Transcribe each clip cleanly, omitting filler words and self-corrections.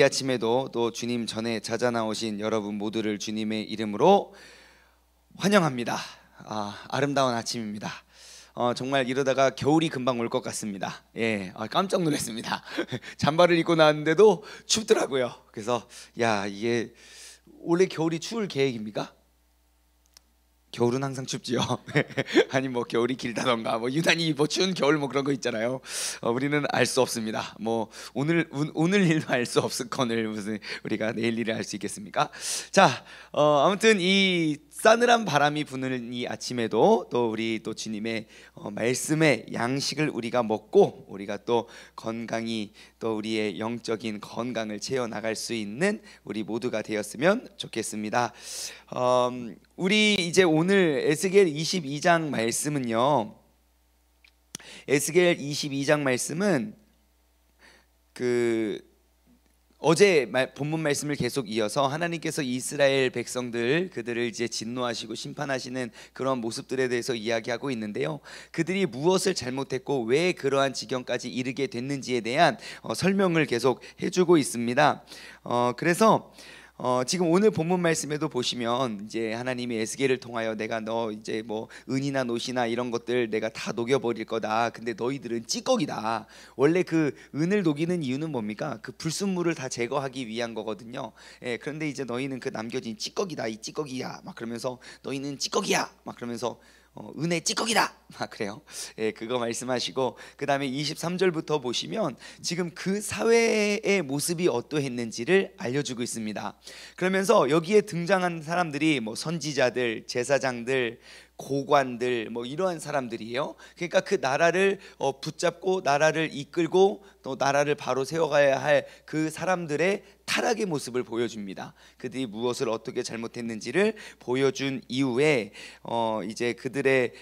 이 아침에도 또 주님 전에 찾아 나오신 여러분 모두를 주님의 이름으로 환영합니다. 아름다운 아침입니다. 정말 이러다가 겨울이 금방 올 것 같습니다. 깜짝 놀랐습니다. 잠바를 입고 나왔는데도 춥더라고요. 그래서 이게 원래 겨울이 추울 계획입니까? 겨울은 항상 춥지요. 아니 뭐 겨울이 길다던가 뭐 유난히 뭐 추운 겨울 뭐 그런 거 있잖아요. 우리는 알 수 없습니다. 뭐 오늘 일도 알 수 없을거늘 무슨 우리가 내일 일을 알 수 있겠습니까? 자, 아무튼 이 싸늘한 바람이 부는 이 아침에도 또 우리 또 주님의 말씀의 양식을 우리가 먹고 우리가 또 건강히 또 우리의 영적인 건강을 채워 나갈 수 있는 우리 모두가 되었으면 좋겠습니다. 우리 이제 오늘 에스겔 22장 말씀은요. 에스겔 22장 말씀은 어제 본문 말씀을 계속 이어서 하나님께서 이스라엘 백성들 그들을 이제 진노하시고 심판하시는 그런 모습들에 대해서 이야기하고 있는데요. 그들이 무엇을 잘못했고 왜 그러한 지경까지 이르게 됐는지에 대한 설명을 계속 해주고 있습니다. 그래서 지금 오늘 본문 말씀에도 보시면 이제 하나님이 에스겔을 통하여 내가 너 이제 뭐 은이나 노시나 이런 것들 내가 다 녹여버릴 거다. 근데 너희들은 찌꺼기다. 원래 그 은을 녹이는 이유는 뭡니까? 그 불순물을 다 제거하기 위한 거거든요. 그런데 이제 너희는 그 남겨진 찌꺼기다. 이 찌꺼기야. 막 그러면서 너희는 찌꺼기야. 막 그러면서 은의 찌꺼기다 막 그래요. 그거 말씀하시고 그 다음에 23절부터 보시면 지금 그 사회의 모습이 어떠했는지를 알려주고 있습니다. 그러면서 여기에 등장한 사람들이 뭐 선지자들, 제사장들, 고관들 뭐 이러한 사람들이에요. 그러니까 그 나라를 붙잡고 나라를 이끌고 또 나라를 바로 세워가야 할 그 사람들의 타락의 모습을 보여줍니다. 그들이 무엇을 어떻게 잘못했는지를 보여준 이후에 이제 그들의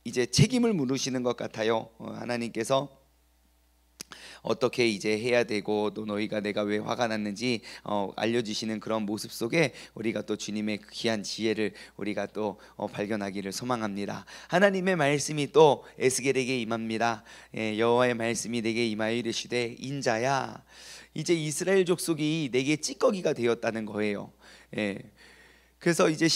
이제 책임을 물으시는 것 같아요. 하나님께서 어떻게 이제 해야 되고 또 너희가 내가 왜 화가 났는지 알려주시는 그런 모습 속에 우리가 또 주님의 귀한 지혜를 우리가 또 발견하기를 소망합니다. 하나님의 말씀이 또 에스겔에게 임합니다. 여호와의 말씀이 내게 임하여 이르시되 인자야 이제 이스라엘 족속이 내게 찌꺼기가 되었다는 거예요. 그래서 이제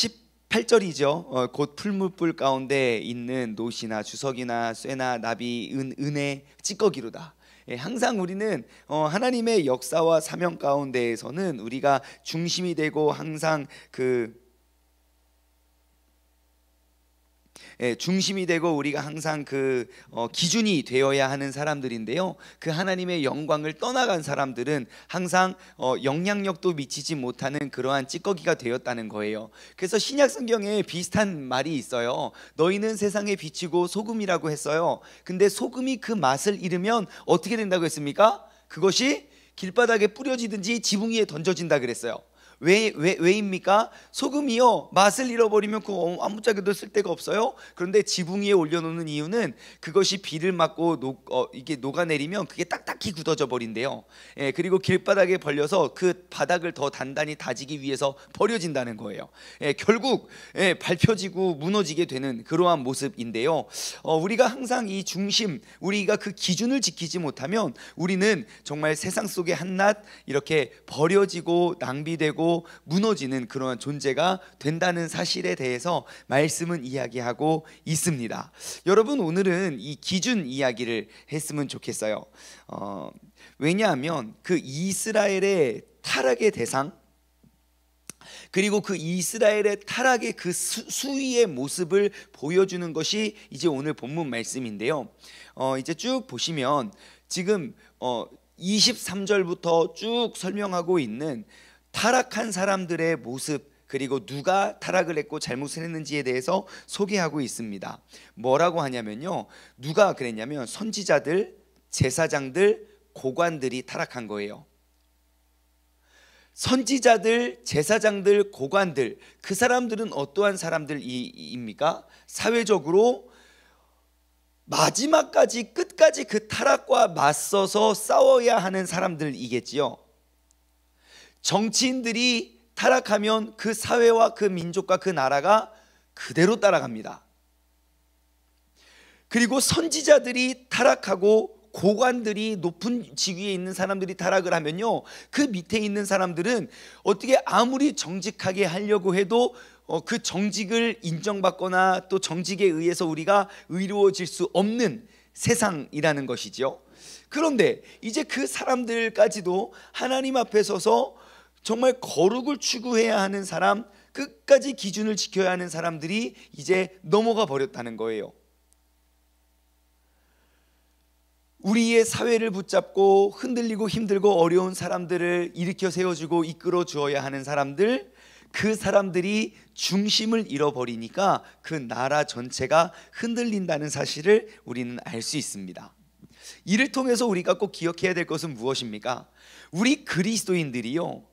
8절이죠. 곧 풀무불 가운데 있는 노시나 주석이나 쇠나 나비 은의 찌꺼기로다. 항상 우리는 하나님의 역사와 사명 가운데에서는 우리가 중심이 되고 항상 중심이 되고 우리가 항상 기준이 되어야 하는 사람들인데요. 그 하나님의 영광을 떠나간 사람들은 항상 영향력도 미치지 못하는 그러한 찌꺼기가 되었다는 거예요. 그래서 신약 성경에 비슷한 말이 있어요. 너희는 세상의 빛이고 소금이라고 했어요. 근데 소금이 그 맛을 잃으면 어떻게 된다고 했습니까? 그것이 길바닥에 뿌려지든지 지붕 위에 던져진다 그랬어요. 왜입니까? 소금이요 맛을 잃어버리면 그 아무짝에도 쓸데가 없어요. 그런데 지붕 위에 올려놓는 이유는 그것이 비를 맞고 이게 녹아내리면 그게 딱딱히 굳어져 버린대요. 그리고 길바닥에 벌려서 그 바닥을 더 단단히 다지기 위해서 버려진다는 거예요. 결국 밟혀지고 무너지게 되는 그러한 모습인데요. 우리가 항상 이 중심 우리가 그 기준을 지키지 못하면 우리는 정말 세상 속에 한낱 이렇게 버려지고 낭비되고 무너지는 그러한 존재가 된다는 사실에 대해서 말씀은 이야기하고 있습니다. 여러분 오늘은 이 기준 이야기를 했으면 좋겠어요. 왜냐하면 그 이스라엘의 타락의 대상 그리고 그 이스라엘의 타락의 그 수위의 모습을 보여주는 것이 이제 오늘 본문 말씀인데요. 이제 쭉 보시면 지금 23절부터 쭉 설명하고 있는 타락한 사람들의 모습 그리고 누가 타락을 했고 잘못을 했는지에 대해서 소개하고 있습니다. 뭐라고 하냐면요. 누가 그랬냐면 선지자들, 제사장들, 고관들이 타락한 거예요. 선지자들, 제사장들, 고관들 그 사람들은 어떠한 사람들입니까? 사회적으로 마지막까지 끝까지 그 타락과 맞서서 싸워야 하는 사람들이겠지요. 정치인들이 타락하면 그 사회와 그 민족과 그 나라가 그대로 따라갑니다. 그리고 선지자들이 타락하고 고관들이 높은 직위에 있는 사람들이 타락을 하면요, 그 밑에 있는 사람들은 어떻게 아무리 정직하게 하려고 해도 그 정직을 인정받거나 또 정직에 의해서 우리가 의로워질 수 없는 세상이라는 것이죠. 그런데 이제 그 사람들까지도 하나님 앞에 서서 정말 거룩을 추구해야 하는 사람, 끝까지 기준을 지켜야 하는 사람들이 이제 넘어가 버렸다는 거예요. 우리의 사회를 붙잡고 흔들리고 힘들고 어려운 사람들을 일으켜 세워주고 이끌어 주어야 하는 사람들, 그 사람들이 중심을 잃어버리니까 그 나라 전체가 흔들린다는 사실을 우리는 알 수 있습니다. 이를 통해서 우리가 꼭 기억해야 될 것은 무엇입니까? 우리 그리스도인들이요,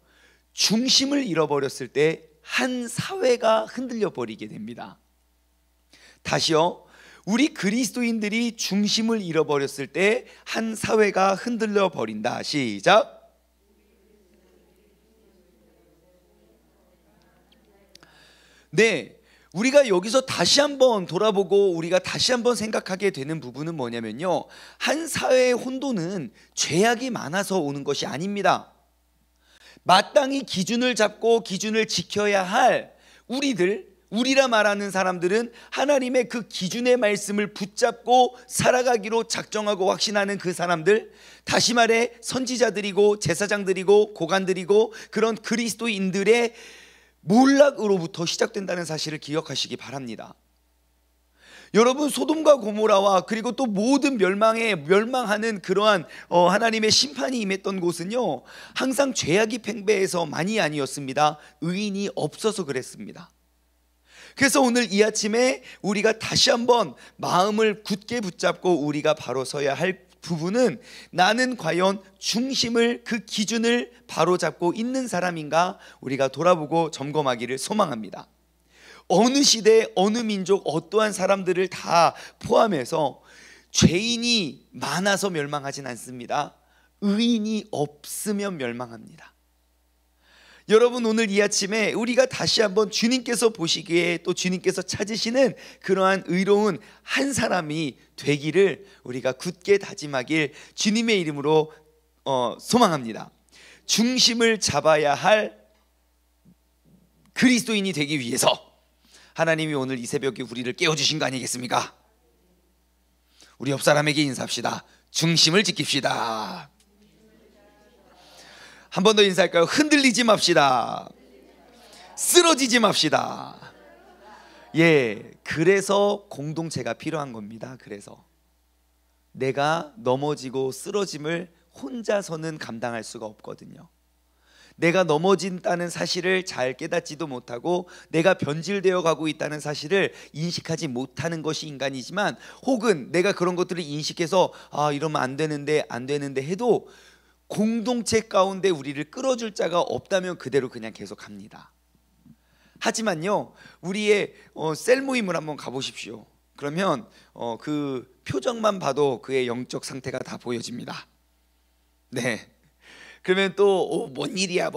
중심을 잃어버렸을 때 한 사회가 흔들려 버리게 됩니다. 다시요, 우리 그리스도인들이 중심을 잃어버렸을 때 한 사회가 흔들려 버린다. 시작. 네, 우리가 여기서 다시 한번 돌아보고 우리가 다시 한번 생각하게 되는 부분은 뭐냐면요, 한 사회의 혼돈은 죄악이 많아서 오는 것이 아닙니다. 마땅히 기준을 잡고 기준을 지켜야 할 우리라 말하는 사람들은 하나님의 그 기준의 말씀을 붙잡고 살아가기로 작정하고 확신하는 그 사람들, 다시 말해 선지자들이고 제사장들이고 고관들이고 그런 그리스도인들의 몰락으로부터 시작된다는 사실을 기억하시기 바랍니다. 여러분, 소돔과 고모라와 그리고 또 모든 멸망하는 그러한 하나님의 심판이 임했던 곳은요, 항상 죄악이 팽배해서 만이 아니었습니다. 의인이 없어서 그랬습니다. 그래서 오늘 이 아침에 우리가 다시 한번 마음을 굳게 붙잡고 우리가 바로 서야 할 부분은, 나는 과연 중심을, 그 기준을 바로 잡고 있는 사람인가, 우리가 돌아보고 점검하기를 소망합니다. 어느 시대, 어느 민족, 어떠한 사람들을 다 포함해서 죄인이 많아서 멸망하진 않습니다. 의인이 없으면 멸망합니다. 여러분, 오늘 이 아침에 우리가 다시 한번 주님께서 보시기에 또 주님께서 찾으시는 그러한 의로운 한 사람이 되기를 우리가 굳게 다짐하길 주님의 이름으로 소망합니다. 중심을 잡아야 할 그리스도인이 되기 위해서 하나님이 오늘 이 새벽에 우리를 깨워주신 거 아니겠습니까? 우리 옆 사람에게 인사합시다. 중심을 지킵시다. 한 번 더 인사할까요? 흔들리지 맙시다. 쓰러지지 맙시다. 예, 그래서 공동체가 필요한 겁니다. 그래서 내가 넘어지고 쓰러짐을 혼자서는 감당할 수가 없거든요. 내가 넘어진다는 사실을 잘 깨닫지도 못하고 내가 변질되어 가고 있다는 사실을 인식하지 못하는 것이 인간이지만, 혹은 내가 그런 것들을 인식해서 이러면 안 되는데 해도 공동체 가운데 우리를 끌어줄 자가 없다면 그대로 그냥 계속 갑니다. 하지만요, 우리의 셀 모임을 한번 가보십시오. 그러면 그 표정만 봐도 그의 영적 상태가 다 보여집니다. 네. 그러면 또 뭔 일이야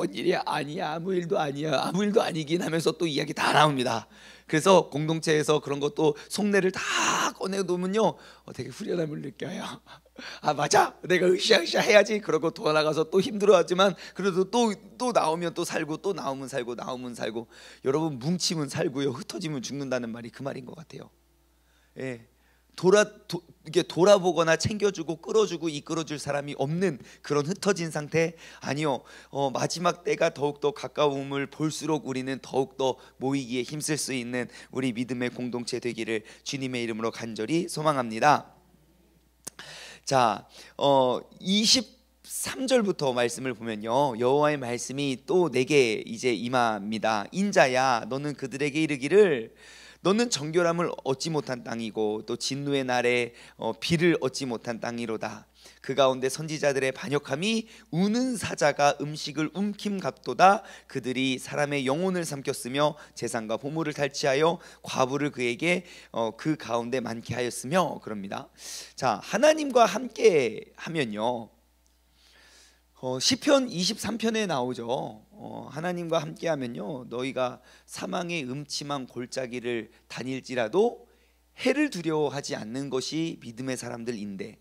아니야, 아무 일도 아니긴 하면서 또 이야기 다 나옵니다. 그래서 공동체에서 그런 것도 속내를 다 꺼내놓으면요, 되게 후련함을 느껴요. 맞아, 내가 으쌰으쌰 해야지. 그러고 돌아가서 또 힘들어하지만 그래도 또 나오면 또 살고, 또 나오면 살고. 여러분, 뭉치면 살고요, 흩어지면 죽는다는 말이 그 말인 것 같아요. 예. 이게 돌아보거나 챙겨주고 끌어주고 이끌어줄 사람이 없는 그런 흩어진 상태. 아니요, 마지막 때가 더욱더 가까움을 볼수록 우리는 더욱더 모이기에 힘쓸 수 있는 우리 믿음의 공동체 되기를 주님의 이름으로 간절히 소망합니다. 자, 23절부터 말씀을 보면요, 여호와의 말씀이 또 내게 이제 임합니다. 인자야, 너는 그들에게 이르기를, 너는 정결함을 얻지 못한 땅이고 또 진노의 날에 비를 얻지 못한 땅이로다. 그 가운데 선지자들의 반역함이 우는 사자가 음식을 움킴갑도다. 그들이 사람의 영혼을 삼켰으며 재산과 보물을 탈취하여 과부를 그에게 그 가운데 많게 하였으며, 그럽니다. 자, 하나님과 함께 하면요, 시편 23편에 나오죠. 하나님과 함께하면요, 너희가 사망의 음침한 골짜기를 다닐지라도 해를 두려워하지 않는 것이 믿음의 사람들인데,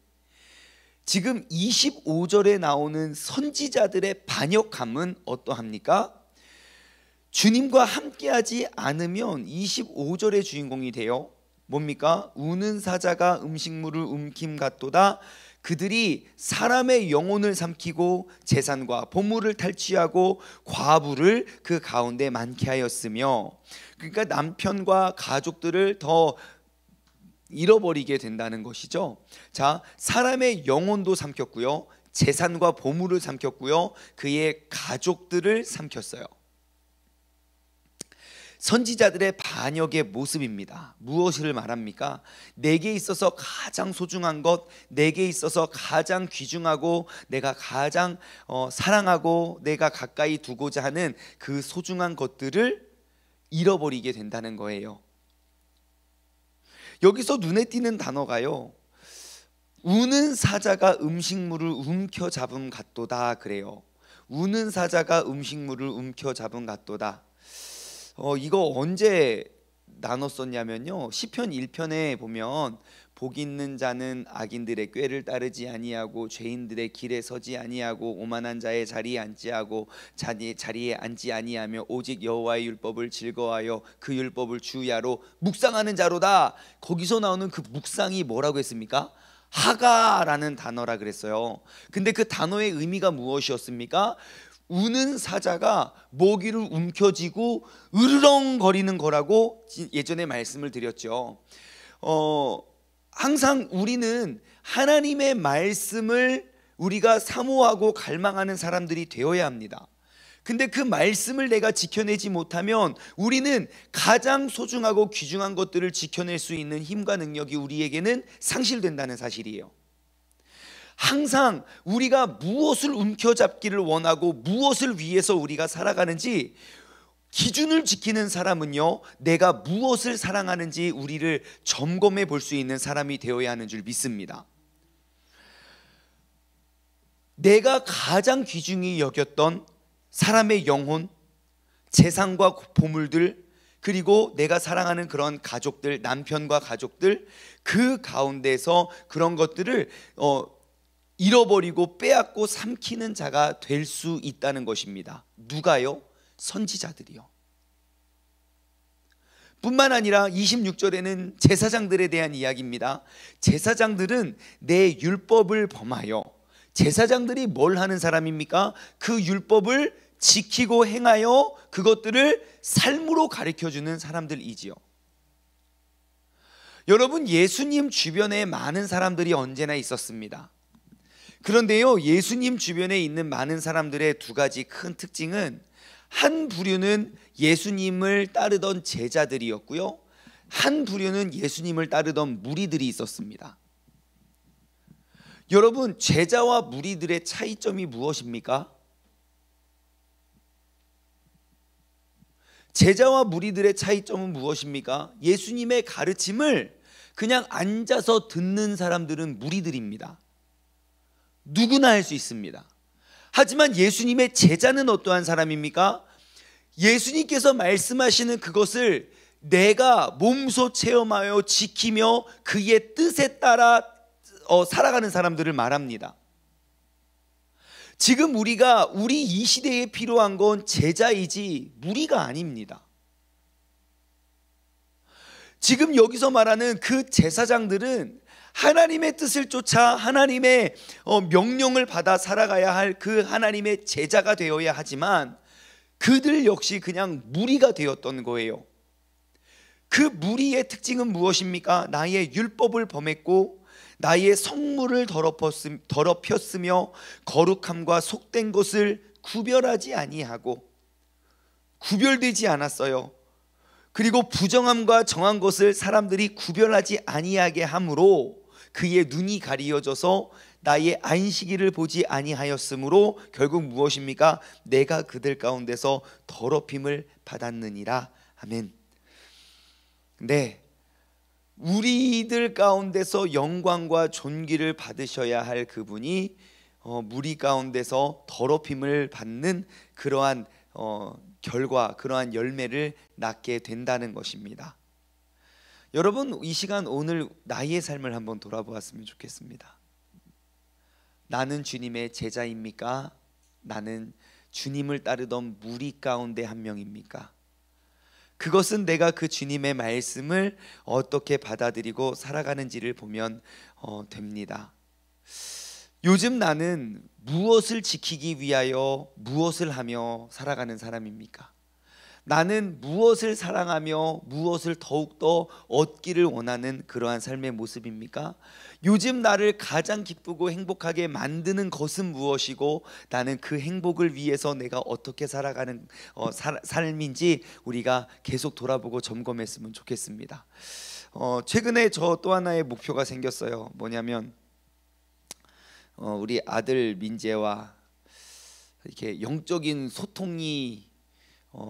지금 25절에 나오는 선지자들의 반역함은 어떠합니까? 주님과 함께하지 않으면 25절의 주인공이 돼요. 뭡니까? 우는 사자가 음식물을 움킴 같도다. 그들이 사람의 영혼을 삼키고 재산과 보물을 탈취하고 과부를 그 가운데 많게 하였으며, 그러니까 남편과 가족들을 더 잃어버리게 된다는 것이죠. 자, 사람의 영혼도 삼켰고요, 재산과 보물을 삼켰고요, 그의 가족들을 삼켰어요. 선지자들의 반역의 모습입니다. 무엇을 말합니까? 내게 있어서 가장 소중한 것, 내게 있어서 가장 귀중하고 내가 가장 사랑하고 내가 가까이 두고자 하는 그 소중한 것들을 잃어버리게 된다는 거예요. 여기서 눈에 띄는 단어가요, 우는 사자가 음식물을 움켜잡음 같도다 그래요. 우는 사자가 음식물을 움켜잡음 같도다. 이거 언제 나눴었냐면요, 시편 1편에 보면 복 있는 자는 악인들의 꾀를 따르지 아니하고 죄인들의 길에 서지 아니하고 오만한 자의 자리에 앉지 하고 자리에 앉지 아니하며 오직 여호와의 율법을 즐거워하여 그 율법을 주야로 묵상하는 자로다. 거기서 나오는 그 묵상이 뭐라고 했습니까? 하가라는 단어라 그랬어요. 근데 그 단어의 의미가 무엇이었습니까? 우는 사자가 모기를 움켜쥐고 으르렁거리는 거라고 예전에 말씀을 드렸죠. 항상 우리는 하나님의 말씀을 우리가 사모하고 갈망하는 사람들이 되어야 합니다. 근데 그 말씀을 내가 지켜내지 못하면 우리는 가장 소중하고 귀중한 것들을 지켜낼 수 있는 힘과 능력이 우리에게는 상실된다는 사실이에요. 항상 우리가 무엇을 움켜잡기를 원하고 무엇을 위해서 우리가 살아가는지 기준을 지키는 사람은요, 내가 무엇을 사랑하는지 우리를 점검해 볼 수 있는 사람이 되어야 하는 줄 믿습니다. 내가 가장 귀중히 여겼던 사람의 영혼, 재산과 보물들, 그리고 내가 사랑하는 그런 가족들, 남편과 가족들, 그 가운데서 그런 것들을 잃어버리고 빼앗고 삼키는 자가 될 수 있다는 것입니다. 누가요? 선지자들이요. 뿐만 아니라 26절에는 제사장들에 대한 이야기입니다. 제사장들은 내 율법을 범하여, 제사장들이 뭘 하는 사람입니까? 그 율법을 지키고 행하여 그것들을 삶으로 가르쳐주는 사람들이지요. 여러분, 예수님 주변에 많은 사람들이 언제나 있었습니다. 그런데요, 예수님 주변에 있는 많은 사람들의 두 가지 큰 특징은, 한 부류는 예수님을 따르던 제자들이었고요, 한 부류는 예수님을 따르던 무리들이 있었습니다. 여러분, 제자와 무리들의 차이점이 무엇입니까? 제자와 무리들의 차이점은 무엇입니까? 예수님의 가르침을 그냥 앉아서 듣는 사람들은 무리들입니다. 누구나 할 수 있습니다. 하지만 예수님의 제자는 어떠한 사람입니까? 예수님께서 말씀하시는 그것을 내가 몸소 체험하여 지키며 그의 뜻에 따라 살아가는 사람들을 말합니다. 지금 우리 이 시대에 필요한 건 제자이지 무리가 아닙니다. 지금 여기서 말하는 그 제사장들은 하나님의 뜻을 쫓아 하나님의 명령을 받아 살아가야 할 그 하나님의 제자가 되어야 하지만 그들 역시 그냥 무리가 되었던 거예요. 그 무리의 특징은 무엇입니까? 나의 율법을 범했고 나의 성물을 더럽혔으며 거룩함과 속된 것을 구별하지 아니하고, 구별되지 않았어요. 그리고 부정함과 정한 것을 사람들이 구별하지 아니하게 함으로 그의 눈이 가리어져서 나의 안식일을 보지 아니하였으므로 결국 무엇입니까? 내가 그들 가운데서 더럽힘을 받았느니라. 아멘. 네, 우리들 가운데서 영광과 존귀를 받으셔야 할 그분이 무리 가운데서 더럽힘을 받는 그러한 결과, 그러한 열매를 낳게 된다는 것입니다. 여러분, 이 시간 오늘 나의 삶을 한번 돌아보았으면 좋겠습니다. 나는 주님의 제자입니까? 나는 주님을 따르던 무리 가운데 한 명입니까? 그것은 내가 그 주님의 말씀을 어떻게 받아들이고 살아가는지를 보면 됩니다. 요즘 나는 무엇을 지키기 위하여 무엇을 하며 살아가는 사람입니까? 나는 무엇을 사랑하며 무엇을 더욱더 얻기를 원하는 그러한 삶의 모습입니까? 요즘 나를 가장 기쁘고 행복하게 만드는 것은 무엇이고 나는 그 행복을 위해서 내가 어떻게 살아가는 삶인지 우리가 계속 돌아보고 점검했으면 좋겠습니다. 최근에 저 또 하나의 목표가 생겼어요. 뭐냐면 우리 아들 민재와 이렇게 영적인 소통이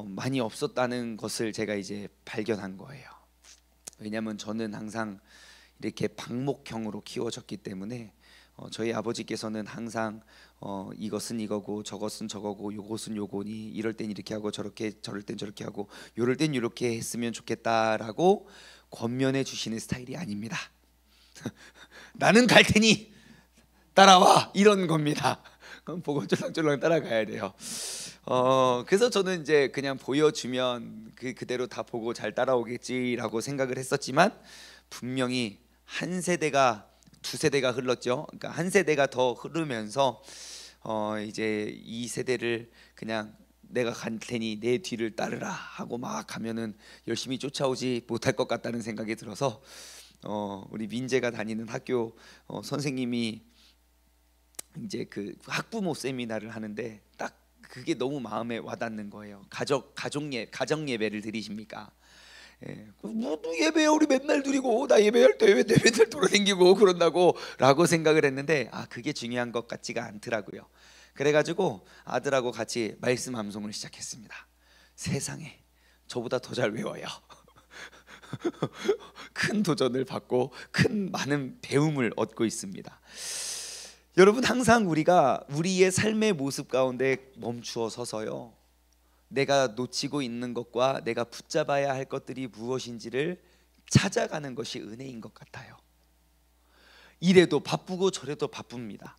많이 없었다는 것을 제가 이제 발견한 거예요. 왜냐하면 저는 항상 이렇게 방목형으로 키워졌기 때문에 저희 아버지께서는 항상 이것은 이거고 저것은 저거고 요것은 요거니 이럴 땐 이렇게 하고 저렇게 저럴 땐 저렇게 하고 요럴 땐 이렇게 했으면 좋겠다라고 권면해 주시는 스타일이 아닙니다. 나는 갈 테니 따라와 이런 겁니다. 그럼 보고 쫄랑쫄랑 따라가야 돼요. 그래서 저는 이제 그냥 보여주면 그대로 다 보고 잘 따라오겠지라고 생각을 했었지만 분명히 한 세대가 두 세대가 흘렀죠. 그러니까 한 세대가 더 흐르면서 이제 이 세대를 그냥 내가 갈 테니 내 뒤를 따르라 하고 막 가면은 열심히 쫓아오지 못할 것 같다는 생각이 들어서 우리 민재가 다니는 학교 선생님이 이제 그 학부모 세미나를 하는데 딱 그게 너무 마음에 와닿는 거예요. 가정 예배를 드리십니까? 예, 뭐 예배 우리 맨날 드리고 나 예배할 때 왜 맨날 돌아다니고 그런다고 라고 생각을 했는데 그게 중요한 것 같지가 않더라고요. 그래가지고 아들하고 같이 말씀 암송을 시작했습니다. 세상에 저보다 더 잘 외워요. 큰 도전을 받고 많은 배움을 얻고 있습니다. 여러분 항상 우리가 우리의 삶의 모습 가운데 멈추어 서서요 내가 놓치고 있는 것과 내가 붙잡아야 할 것들이 무엇인지를 찾아가는 것이 은혜인 것 같아요. 이래도 바쁘고 저래도 바쁩니다.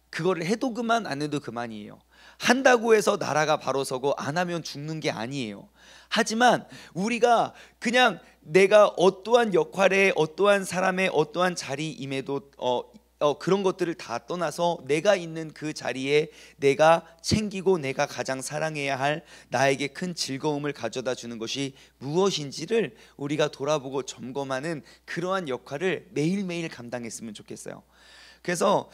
그거를 해도 그만 안 해도 그만이에요. 한다고 해서 나라가 바로 서고 안 하면 죽는 게 아니에요. 하지만 우리가 그냥 내가 어떠한 역할에 어떠한 사람의 어떠한 자리임에도 그런 것들을 다 떠나서 내가 있는 그 자리에 내가 챙기고 내가 가장 사랑해야 할 나에게 큰 즐거움을 가져다 주는 것이 무엇인지를 우리가 돌아보고 점검하는 그러한 역할을 매일매일 감당했으면 좋겠어요. 그래서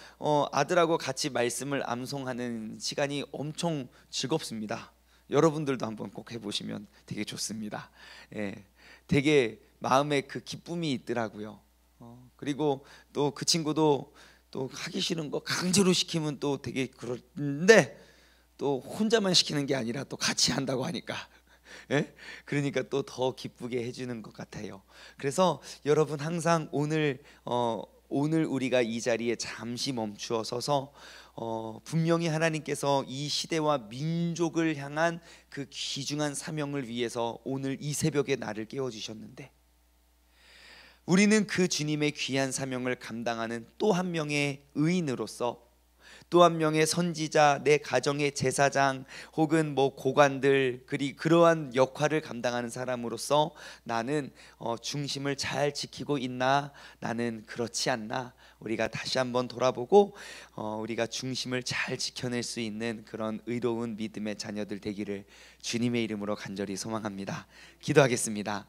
아들하고 같이 말씀을 암송하는 시간이 엄청 즐겁습니다. 여러분들도 한번 꼭 해보시면 되게 좋습니다. 예, 되게 마음에 그 기쁨이 있더라고요. 그리고 또 그 친구도 또 하기 싫은 거 강제로 시키면 또 되게 그런데 또 혼자만 시키는 게 아니라 또 같이 한다고 하니까 예? 그러니까 또 더 기쁘게 해주는 것 같아요. 그래서 여러분 항상 오늘 우리가 이 자리에 잠시 멈추어 서서 분명히 하나님께서 이 시대와 민족을 향한 그 귀중한 사명을 위해서 오늘 이 새벽에 나를 깨워주셨는데 우리는 그 주님의 귀한 사명을 감당하는 또 한 명의 의인으로서 또 한 명의 선지자, 내 가정의 제사장 혹은 뭐 고관들 그러한 역할을 감당하는 사람으로서 나는 중심을 잘 지키고 있나 나는 그렇지 않나 우리가 다시 한번 돌아보고 우리가 중심을 잘 지켜낼 수 있는 그런 의로운 믿음의 자녀들 되기를 주님의 이름으로 간절히 소망합니다. 기도하겠습니다.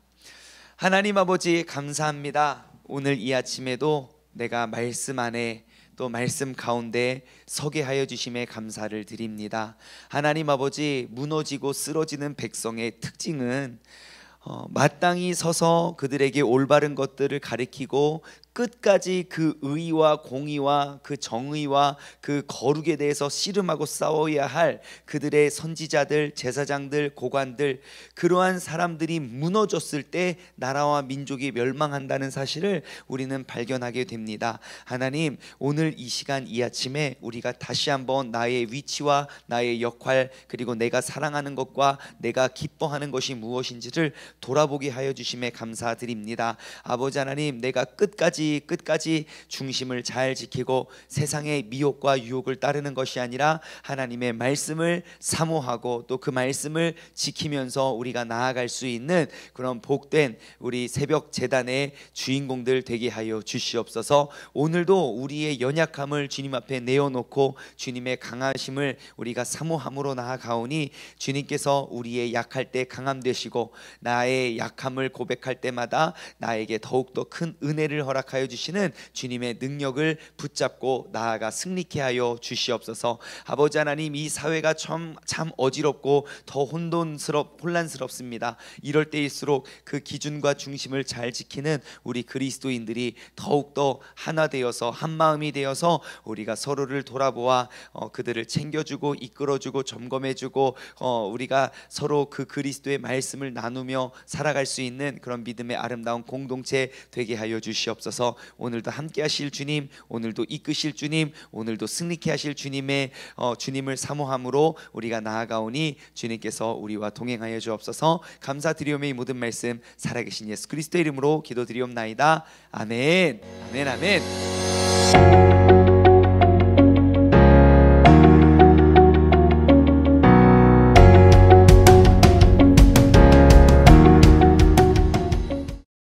하나님 아버지 감사합니다. 오늘 이 아침에도 내가 말씀 안에 또 말씀 가운데 서게 하여 주심에 감사를 드립니다. 하나님 아버지 무너지고 쓰러지는 백성의 특징은 마땅히 서서 그들에게 올바른 것들을 가리키고 끝까지 그 의와 공의와 그 정의와 그 거룩에 대해서 씨름하고 싸워야 할 그들의 선지자들, 제사장들, 고관들 그러한 사람들이 무너졌을 때 나라와 민족이 멸망한다는 사실을 우리는 발견하게 됩니다. 하나님 오늘 이 시간 이 아침에 우리가 다시 한번 나의 위치와 나의 역할 그리고 내가 사랑하는 것과 내가 기뻐하는 것이 무엇인지를 돌아보게 하여 주심에 감사드립니다. 아버지 하나님 내가 끝까지 끝까지 중심을 잘 지키고 세상의 미혹과 유혹을 따르는 것이 아니라 하나님의 말씀을 사모하고 또 그 말씀을 지키면서 우리가 나아갈 수 있는 그런 복된 우리 새벽 제단의 주인공들 되게 하여 주시옵소서. 오늘도 우리의 연약함을 주님 앞에 내어놓고 주님의 강하심을 우리가 사모함으로 나아가오니 주님께서 우리의 약할 때 강함 되시고 나의 약함을 고백할 때마다 나에게 더욱더 큰 은혜를 허락하여 주시는 주님의 능력을 붙잡고 나아가 승리케 하여 주시옵소서. 아버지 하나님, 이 사회가 참 어지럽고 더 혼란스럽습니다. 이럴 때일수록 그 기준과 중심을 잘 지키는 우리 그리스도인들이 더욱더 하나 되어서 한 마음이 되어서 우리가 서로를 돌아보아 그들을 챙겨주고 이끌어주고 점검해주고 우리가 서로 그 그리스도의 말씀을 나누며 살아갈 수 있는 그런 믿음의 아름다운 공동체 되게 하여 주시옵소서. 오늘도 함께 하실 주님, 오늘도 이끄실 주님, 오늘도 승리케 하실 주님을 사모함으로 우리가 나아가오니 주님께서 우리와 동행하여 주옵소서. 감사드리오며 이 모든 말씀 살아계신 예수 그리스도의 이름으로 기도드리옵나이다. 아멘. 아멘. 아멘.